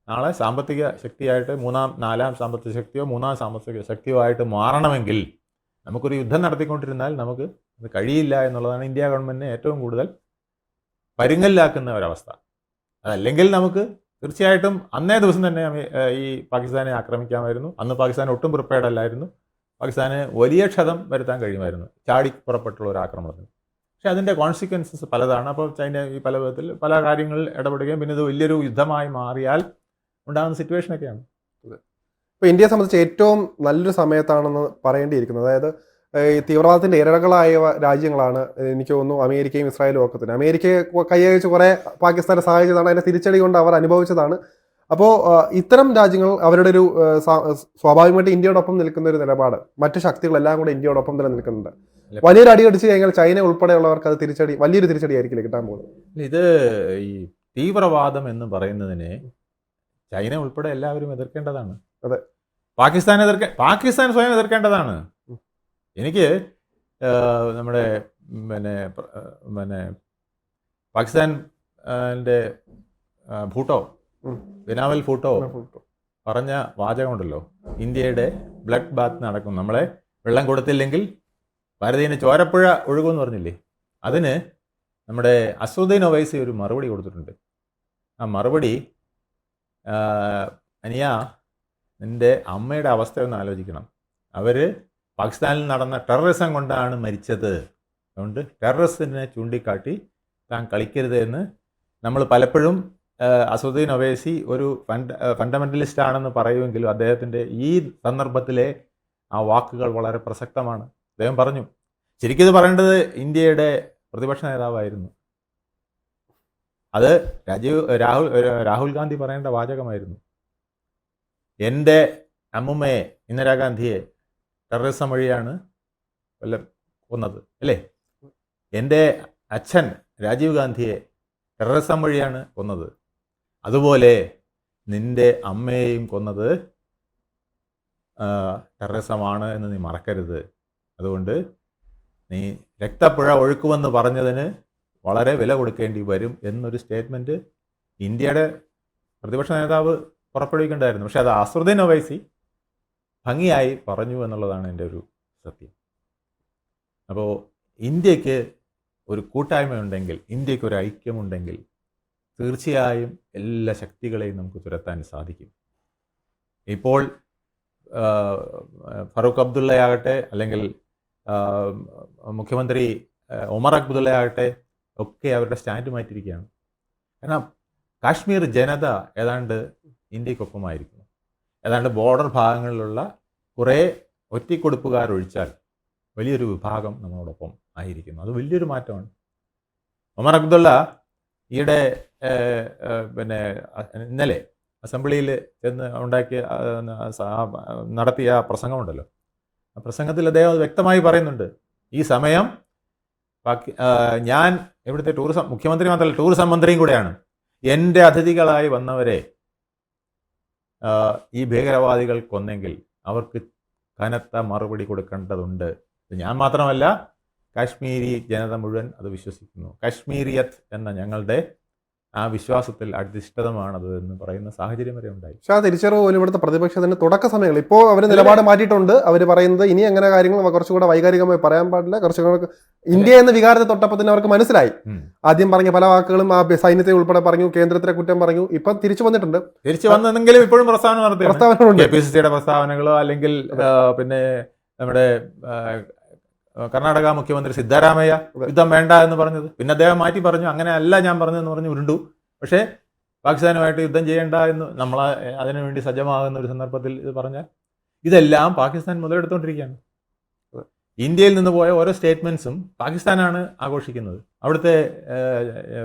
നാളെ സാമ്പത്തിക ശക്തിയായിട്ട് 3ാം 4ാം സാമ്പത്തിക ശക്തിയോ 3ാം സാമ്പത്തിക ശക്തിയോ ആയിട്ട് മാറണമെങ്കിൽ നമുക്കൊരു യുദ്ധം നടത്തിക്കൊണ്ടിരുന്നാൽ നമുക്ക് അത് കഴിയില്ല എന്നുള്ളതാണ് ഇന്ത്യ ഗവൺമെൻറ്റിനെ ഏറ്റവും കൂടുതൽ പരുങ്ങലിലാക്കുന്ന ഒരവസ്ഥ. അതല്ലെങ്കിൽ നമുക്ക് തീർച്ചയായിട്ടും അന്നേ ദിവസം തന്നെ ഈ പാകിസ്ഥാനെ ആക്രമിക്കാമായിരുന്നു. അന്ന് പാകിസ്ഥാൻ ഒട്ടും പ്രിപ്പയർഡ് അല്ലായിരുന്നു. പാകിസ്ഥാന് വലിയ ക്ഷതം വരുത്താൻ കഴിയുമായിരുന്നു ചാടി പുറപ്പെട്ടുള്ള ഒരു ആക്രമണത്തിന്. പക്ഷേ അതിൻ്റെ കോൺസിക്വൻസസ് പലതാണ്. അപ്പോൾ ചൈന ഈ പല വിധത്തിൽ പല കാര്യങ്ങളിൽ ഇടപെടുകയും പിന്നെ ഇത് വലിയൊരു യുദ്ധമായി മാറിയാൽ ഉണ്ടാകുന്ന സിറ്റുവേഷനൊക്കെയാണ്. ഇപ്പോൾ ഇന്ത്യയെ സംബന്ധിച്ച് ഏറ്റവും നല്ലൊരു സമയത്താണെന്ന് പറയേണ്ടിയിരിക്കുന്നത്. അതായത് ഈ തീവ്രവാദത്തിൻ്റെ ഇരകളായ രാജ്യങ്ങളാണ് എനിക്ക് തോന്നുന്നു അമേരിക്കയും ഇസ്രായേലും ഒക്കെ തന്നെ. അമേരിക്കയെ കൈയഴിച്ച് കുറേ പാകിസ്ഥാനെ സഹായിച്ചതാണ്, അതിൻ്റെ തിരിച്ചടി കൊണ്ട് അവർ അനുഭവിച്ചതാണ്. അപ്പോൾ ഇത്തരം രാജ്യങ്ങൾ അവരുടെ ഒരു സ്വാഭാവികമായിട്ട് ഇന്ത്യയോടൊപ്പം നിൽക്കുന്ന ഒരു നിലപാട്, മറ്റു ശക്തികളെല്ലാം കൂടെ ഇന്ത്യയോടൊപ്പം തന്നെ നിൽക്കുന്നുണ്ട്. വലിയൊരു അടി അടിച്ചു കഴിഞ്ഞാൽ ചൈന ഉൾപ്പെടെയുള്ളവർക്ക് അത് വലിയൊരു തിരിച്ചടി ആയിരിക്കില്ല കിട്ടാൻ പോകുന്നത്. ഇത് ഈ തീവ്രവാദം എന്ന് പറയുന്നതിനെ ചൈന ഉൾപ്പെടെ എല്ലാവരും എതിർക്കേണ്ടതാണ്. അതെ, പാകിസ്ഥാൻ സ്വയം എതിർക്കേണ്ടതാണ്. എനിക്ക് നമ്മുടെ പാകിസ്ഥാൻ്റെ ഭൂട്ടോ ബിനാവൽ ഭൂട്ടോ പറഞ്ഞ വാചകമുണ്ടല്ലോ, ഇന്ത്യയുടെ ബ്ലഡ് ബാത്ത് നടക്കും, നമ്മളെ വെള്ളം കൊടുത്തില്ലെങ്കിൽ ഭാരതീയന് ചോരപ്പുഴ ഒഴുകുമെന്ന് പറഞ്ഞില്ലേ. അതിന് നമ്മുടെ അസദുദ്ദീൻ ഒവൈസി ഒരു മറുപടി കൊടുത്തിട്ടുണ്ട്. ആ മറുപടി, അനിയ നിൻ്റെ അമ്മയുടെ അവസ്ഥയൊന്ന് ആലോചിക്കണം. അവർ പാകിസ്ഥാനിൽ നടന്ന ടെററിസം കൊണ്ടാണ് മരിച്ചത്. അതുകൊണ്ട് ടെററിസത്തിനെ ചൂണ്ടിക്കാട്ടി താൻ കളിക്കരുത് എന്ന് നമ്മൾ പലപ്പോഴും അസദുദ്ദീൻ ഒവൈസി ഒരു ഫണ്ടമെൻ്റലിസ്റ്റ് ആണെന്ന് പറയുമെങ്കിലും അദ്ദേഹത്തിൻ്റെ ഈ സന്ദർഭത്തിലെ ആ വാക്കുകൾ വളരെ പ്രസക്തമാണ്. അദ്ദേഹം പറഞ്ഞു, ശരിക്കും ഇത് പറയേണ്ടത് ഇന്ത്യയുടെ പ്രതിപക്ഷ നേതാവായിരുന്നു. അത് രാഹുൽ ഗാന്ധി പറയേണ്ട വാചകമായിരുന്നു. എൻ്റെ അമ്മുമ്മയെ ഇന്ദിരാഗാന്ധിയെ ടെററിസം വഴിയാണ് കൊന്നത് അല്ലേ? എൻ്റെ അച്ഛൻ രാജീവ് ഗാന്ധിയെ ടെററിസം വഴിയാണ് കൊന്നത്. അതുപോലെ നിൻ്റെ അമ്മയെയും കൊന്നത് ടെററിസമാണ് എന്ന് നീ മറക്കരുത്. അതുകൊണ്ട് നീ രക്തപ്പുഴ ഒഴുക്കുമെന്ന് പറഞ്ഞതിന് വളരെ വില കൊടുക്കേണ്ടി വരും എന്നൊരു സ്റ്റേറ്റ്മെൻറ്റ് ഇന്ത്യയുടെ പ്രതിപക്ഷ നേതാവ് പുറപ്പെടുവിക്കേണ്ടായിരുന്നു. പക്ഷെ അത് അസ്റുദ്ദീൻ ഒവൈസി ഭംഗിയായി പറഞ്ഞു എന്നുള്ളതാണ് എൻ്റെ ഒരു സത്യം. അപ്പോൾ ഇന്ത്യക്ക് ഒരു കൂട്ടായ്മയുണ്ടെങ്കിൽ, ഇന്ത്യക്ക് ഒരു ഐക്യമുണ്ടെങ്കിൽ തീർച്ചയായും എല്ലാ ശക്തികളെയും നമുക്ക് തുരത്താൻ സാധിക്കും. ഇപ്പോൾ ഫറൂഖ് അബ്ദുള്ളയാകട്ടെ, അല്ലെങ്കിൽ മുഖ്യമന്ത്രി ഒമർ അബ്ദുള്ളയാകട്ടെ, ഒക്കെ അവരുടെ സ്റ്റാൻഡ് മാറ്റിയിരിക്കുകയാണ്. കാരണം കാശ്മീർ ജനത ഏതാണ്ട് ഇന്ത്യക്കൊപ്പമായിരിക്കുന്നു. ഏതാണ്ട് ബോർഡർ ഭാഗങ്ങളിലുള്ള കുറേ ഒറ്റിക്കൊടുപ്പുകാരൊഴിച്ചാൽ വലിയൊരു വിഭാഗം നമ്മളോടൊപ്പം ആയിരിക്കുന്നു. അത് വലിയൊരു മാറ്റമാണ്. ഒമർ അബ്ദുള്ള ഈയിടെ ഇന്നലെ അസംബ്ലിയിൽ ചെന്ന് നടത്തിയ പ്രസംഗമുണ്ടല്ലോ, ആ പ്രസംഗത്തിൽ അദ്ദേഹം അത് വ്യക്തമായി പറയുന്നുണ്ട്. ഈ സമയം ഞാൻ ഇവിടുത്തെ മുഖ്യമന്ത്രി മാത്രമല്ല, ടൂറിസം മന്ത്രിയും കൂടെയാണ്. എൻ്റെ അതിഥികളായി വന്നവരെ ഈ ഭീകരവാദികൾ കൊന്നെങ്കിൽ അവർക്ക് കനത്ത മറുപടി കൊടുക്കേണ്ടതുണ്ട്. ഞാൻ മാത്രമല്ല, കാശ്മീരി ജനത മുഴുവൻ അത് വിശ്വസിക്കുന്നു. കാശ്മീരിയത്ത് എന്ന ഞങ്ങളുടെ ആ വിശ്വാസത്തിൽ അധിഷ്ഠിതമാണത് എന്ന് പറയുന്ന സാഹചര്യം വരെ ഉണ്ടായി. പക്ഷെ ആ തിരിച്ചറിവ് പോലും ഇവിടുത്തെ പ്രതിപക്ഷത്തിന് തുടക്ക സമയങ്ങൾ ഇപ്പോൾ അവർ നിലപാട് മാറ്റിയിട്ടുണ്ട്. അവർ പറയുന്നത് ഇനി അങ്ങനെ കാര്യങ്ങൾ കുറച്ചുകൂടെ വൈകാരികമായി പറയാൻ പാടില്ല, കുറച്ചുകൂടെ ഇന്ത്യ എന്ന വികാരത്തെ തൊട്ടപ്പോൾ തന്നെ അവർക്ക് മനസ്സിലായി. ആദ്യം പറഞ്ഞ പല വാക്കുകളും ആ സൈന്യത്തെ ഉൾപ്പെടെ പറഞ്ഞു, കേന്ദ്രത്തിലെ കുറ്റം പറഞ്ഞു. ഇപ്പം തിരിച്ചു വന്നിട്ടുണ്ട്. തിരിച്ചു വന്നെങ്കിലും ഇപ്പോഴും പ്രസ്താവനകളുണ്ട്. KPCCയുടെ പ്രസ്താവനകളോ, അല്ലെങ്കിൽ പിന്നെ നമ്മുടെ കർണാടക മുഖ്യമന്ത്രി സിദ്ധാരാമയ്യ യുദ്ധം വേണ്ട എന്ന് പറഞ്ഞത്, പിന്നെ അദ്ദേഹം മാറ്റി പറഞ്ഞു അങ്ങനെ അല്ല ഞാൻ പറഞ്ഞതെന്ന് പറഞ്ഞ് ഉരുണ്ടു. പക്ഷേ പാകിസ്ഥാനുമായിട്ട് യുദ്ധം ചെയ്യേണ്ട എന്ന് നമ്മൾ അതിനുവേണ്ടി സജ്ജമാകുന്ന ഒരു സന്ദർഭത്തിൽ ഇത് പറഞ്ഞാൽ ഇതെല്ലാം പാകിസ്ഥാൻ മുതലെടുത്തുകൊണ്ടിരിക്കുകയാണ്. ഇന്ത്യയിൽ നിന്ന് പോയ ഓരോ സ്റ്റേറ്റ്മെൻറ്റ്സും പാകിസ്ഥാനാണ് ആഘോഷിക്കുന്നത്. അവിടുത്തെ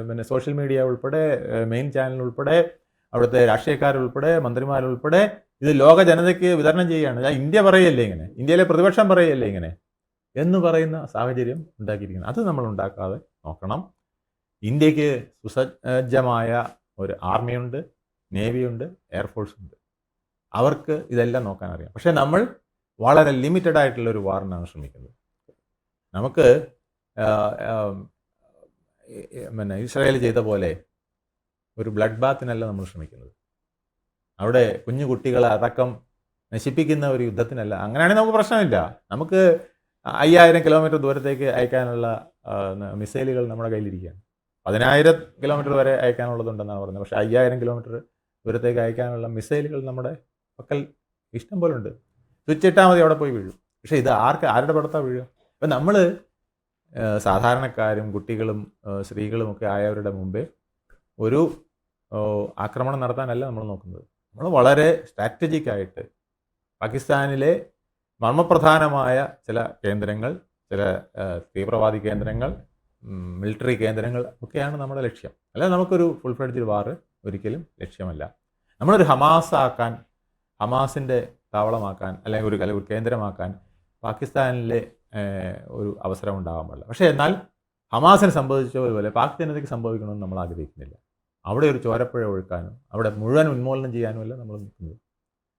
പിന്നെ സോഷ്യൽ മീഡിയ ഉൾപ്പെടെ, മെയിൻ ചാനൽ ഉൾപ്പെടെ, അവിടുത്തെ രാഷ്ട്രീയക്കാരുൾപ്പെടെ, മന്ത്രിമാരുൾപ്പെടെ ഇത് ലോക ജനതയ്ക്ക് വിതരണം ചെയ്യുകയാണ്. ഇന്ത്യ പറയല്ലേ ഇങ്ങനെ, ഇന്ത്യയിലെ പ്രതിപക്ഷം പറയല്ലേ ഇങ്ങനെ എന്ന് പറയുന്ന സാഹചര്യം ഉണ്ടാക്കിയിരിക്കുന്നത്. അത് നമ്മൾ ഉണ്ടാക്കാതെ നോക്കണം. ഇന്ത്യക്ക് സുസജ്ജമായ ഒരു ആർമിയുണ്ട്, നേവിയുണ്ട്, എയർഫോഴ്സ് ഉണ്ട്. അവർക്ക് ഇതെല്ലാം നോക്കാൻ അറിയാം. പക്ഷേ നമ്മൾ വളരെ ലിമിറ്റഡ് ആയിട്ടുള്ള ഒരു വാറിനാണ് ശ്രമിക്കുന്നത്. നമുക്ക് പിന്നെ ഇസ്രായേൽ ചെയ്ത പോലെ ഒരു ബ്ലഡ് ബാത്തിനല്ല നമ്മൾ ശ്രമിക്കുന്നത്. അവിടെ കുഞ്ഞു കുട്ടികളെ അടക്കം നശിപ്പിക്കുന്ന ഒരു യുദ്ധത്തിനല്ല. അങ്ങനെയാണെങ്കിൽ നമുക്ക് പ്രശ്നമില്ല. നമുക്ക് 5000 കിലോമീറ്റർ ദൂരത്തേക്ക് അയക്കാനുള്ള മിസൈലുകൾ നമ്മുടെ കയ്യിലിരിക്കുകയാണ്. 10,000 കിലോമീറ്റർ വരെ അയക്കാനുള്ളതുണ്ടെന്നാണ് പറഞ്ഞത്. പക്ഷേ 5000 കിലോമീറ്റർ ദൂരത്തേക്ക് അയക്കാനുള്ള മിസൈലുകൾ നമ്മുടെ പക്കൽ ഇഷ്ടം പോലെ ഉണ്ട്. സ്വിച്ച് ഇട്ടാൽ മതി, അവിടെ പോയി വീഴും. പക്ഷേ ഇത് ആരുടെ പടത്താണ് വീഴുക? ഇപ്പം നമ്മൾ സാധാരണക്കാരും കുട്ടികളും സ്ത്രീകളും ഒക്കെ ആയവരുടെ മുമ്പേ ഒരു ആക്രമണം നടത്താനല്ല നമ്മൾ നോക്കുന്നത്. നമ്മൾ വളരെ സ്ട്രാറ്റജിക്കായിട്ട് പാകിസ്ഥാനിലെ മർമ്മപ്രധാനമായ ചില കേന്ദ്രങ്ങൾ, ചില തീവ്രവാദി കേന്ദ്രങ്ങൾ, മിലിറ്ററി കേന്ദ്രങ്ങൾ ഒക്കെയാണ് നമ്മുടെ ലക്ഷ്യം. അല്ലാതെ നമുക്കൊരു ഫുൾ ഫ്ലെഡ്ജ്ഡ് വാർ ഒരിക്കലും ലക്ഷ്യമല്ല. നമ്മളൊരു ഹമാസിൻ്റെ താവളമാക്കാൻ, അല്ലെങ്കിൽ ഒരു കേന്ദ്രമാക്കാൻ പാകിസ്ഥാനിലെ ഒരു അവസരം ഉണ്ടാകാൻ പാടില്ല. പക്ഷേ എന്നാൽ ഹമാസിന് സംഭവിച്ചതുപോലെ പാക് ജനതയ്ക്ക് സംഭവിക്കണമെന്ന് നമ്മൾ ആഗ്രഹിക്കുന്നില്ല. അവിടെ ഒരു ചോരപ്പുഴ ഒഴുക്കാനും അവിടെ മുഴുവൻ ഉന്മൂലനം ചെയ്യാനുമല്ല നമ്മൾ നിൽക്കുന്നത്.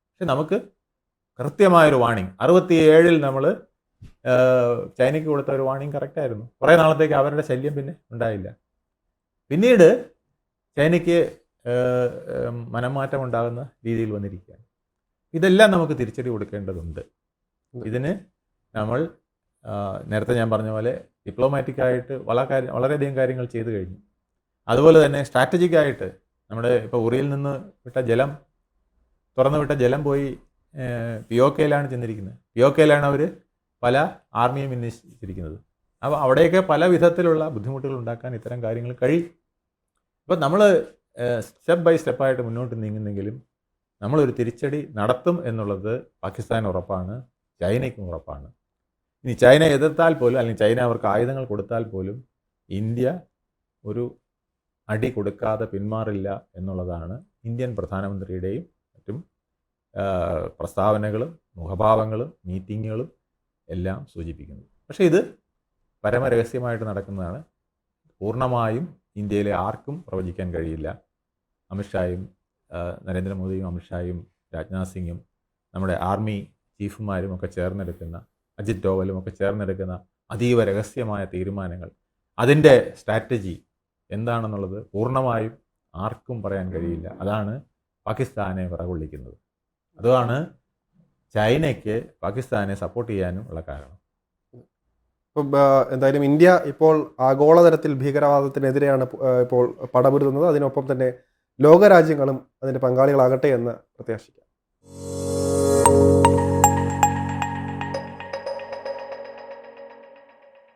പക്ഷെ നമുക്ക് കൃത്യമായൊരു വാണിംഗ് 67-ൽ നമ്മൾ ചൈനയ്ക്ക് കൊടുത്ത ഒരു വാണിംഗ് കറക്റ്റായിരുന്നു. കുറേ നാളത്തേക്ക് അവരുടെ ശല്യം പിന്നെ ഉണ്ടായില്ല. പിന്നീട് ചൈനയ്ക്ക് മനംമാറ്റം ഉണ്ടാകുന്ന രീതിയിൽ വന്നിരിക്കുകയാണ്. ഇതെല്ലാം നമുക്ക് തിരിച്ചടി കൊടുക്കേണ്ടതുണ്ട്. ഇതിന് നമ്മൾ നേരത്തെ ഞാൻ പറഞ്ഞ പോലെ ഡിപ്ലോമാറ്റിക്കായിട്ട് വളരെയധികം കാര്യങ്ങൾ ചെയ്തു കഴിഞ്ഞു. അതുപോലെ തന്നെ സ്ട്രാറ്റജിക്കായിട്ട് നമ്മുടെ ഇപ്പോൾ ഉറിയിൽ നിന്ന് തുറന്നു വിട്ട ജലം പോയി POKയിലാണ് ചെന്നിരിക്കുന്നത്. POKയിലാണ് അവർ പല ആർമിയും വിന്യസിച്ചിരിക്കുന്നത്. അപ്പോൾ അവിടെയൊക്കെ പല വിധത്തിലുള്ള ബുദ്ധിമുട്ടുകൾ ഉണ്ടാക്കാൻ ഇത്തരം കാര്യങ്ങൾ കഴിയും. അപ്പോൾ നമ്മൾ സ്റ്റെപ്പ് ബൈ സ്റ്റെപ്പായിട്ട് മുന്നോട്ട് നീങ്ങുന്നെങ്കിലും നമ്മളൊരു തിരിച്ചടി നടത്തും എന്നുള്ളത് പാകിസ്ഥാൻ ഉറപ്പാണ്, ചൈനയ്ക്കും ഉറപ്പാണ്. ഇനി ചൈന എതിർത്താൽ പോലും, അല്ലെങ്കിൽ ചൈന അവർക്ക് ആയുധങ്ങൾ കൊടുത്താൽ പോലും ഇന്ത്യ ഒരു അടി കൊടുക്കാതെ പിന്മാറില്ല എന്നുള്ളതാണ് ഇന്ത്യൻ പ്രധാനമന്ത്രിയുടെയും മറ്റും പ്രസ്താവനകളും മുഖഭാവങ്ങളും മീറ്റിങ്ങുകളും എല്ലാം സൂചിപ്പിക്കുന്നത്. പക്ഷേ ഇത് പരമരഹസ്യമായിട്ട് നടക്കുന്നതാണ്. പൂർണ്ണമായും ഇന്ത്യയിലെ ആർക്കും പ്രവചിക്കാൻ കഴിയില്ല. അമിത്ഷായും നരേന്ദ്രമോദിയും അമിത്ഷായും രാജ്നാഥ് സിംഗും നമ്മുടെ ആർമി ചീഫുമാരും ഒക്കെ ചേർന്നെടുക്കുന്ന, അജിത് ഡോവലും ഒക്കെ ചേർന്നെടുക്കുന്ന അതീവ രഹസ്യമായ തീരുമാനങ്ങൾ, അതിൻ്റെ സ്ട്രാറ്റജി എന്താണെന്നുള്ളത് പൂർണ്ണമായും ആർക്കും പറയാൻ കഴിയില്ല. അതാണ് പാകിസ്ഥാനെ വിറകൊള്ളിക്കുന്നത്. അതാണ് ചൈനയ്ക്ക് പാകിസ്ഥാനെ സപ്പോർട്ട് ചെയ്യാനും ഉള്ള കാരണം. ഇപ്പം എന്തായാലും ഇന്ത്യ ഇപ്പോൾ ആഗോളതലത്തിൽ ഭീകരവാദത്തിനെതിരെയാണ് ഇപ്പോൾ പടപൊരുതുന്നത്. അതിനൊപ്പം തന്നെ ലോകരാജ്യങ്ങളും അതിൻ്റെ പങ്കാളികളാകട്ടെ എന്ന് പ്രത്യാശിക്കാം.